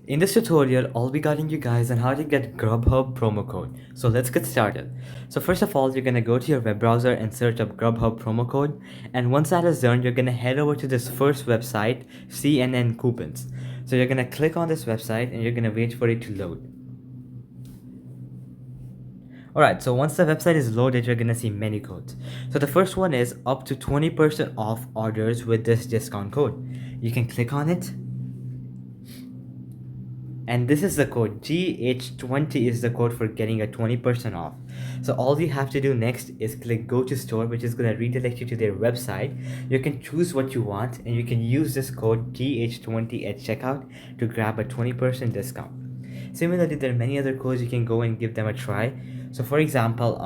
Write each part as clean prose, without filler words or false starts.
In this tutorial, I'll be guiding you guys on how to get Grubhub promo code. So let's get started. So first of all, you're gonna go to your web browser and search up Grubhub promo code. And once that is done, you're gonna head over to this first website, CNN Coupons. So you're gonna click on this website and you're gonna wait for it to load. Alright, so once the website is loaded, you're gonna see many codes. So the first one is up to 20% off orders with this discount code. You can click on it. And this is the code. GH20 is the code for getting a 20% off. So all you have to do next is click go to store, which is going to redirect you to their website. You can choose what you want and you can use this code GH20 at checkout to grab a 20% discount. Similarly, there are many other codes you can go and give them a try. So for example,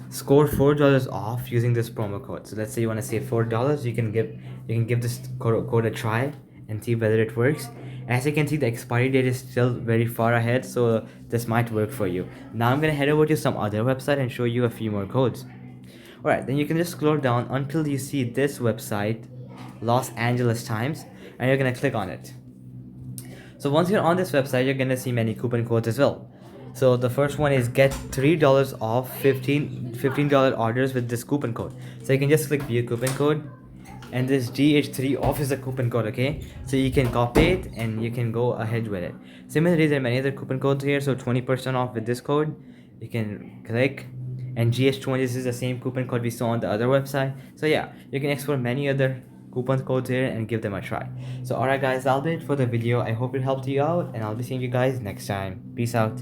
score $4 off using this promo code. So let's say you want to save $4, you can give this code a try and see whether it works. As you can see, the expiry date is still very far ahead, so this might work for you. Now I'm gonna head over to some other website and show you a few more codes. Alright, then you can just scroll down until you see this website, Los Angeles Times, and you're gonna click on it. So once you're on this website, you're gonna see many coupon codes as well. So the first one is get $3 off $15 orders with this coupon code. So you can just click view coupon code, and this GH3 off is a coupon code, okay? So you can copy it and you can go ahead with it. Similarly, there are many other coupon codes here. So 20% off with this code, you can click, and GH20 is the same coupon code we saw on the other website. So yeah, you can explore many other coupon codes here and give them a try. So alright guys, that'll be it for the video. I hope it helped you out, and I'll be seeing you guys next time. Peace out.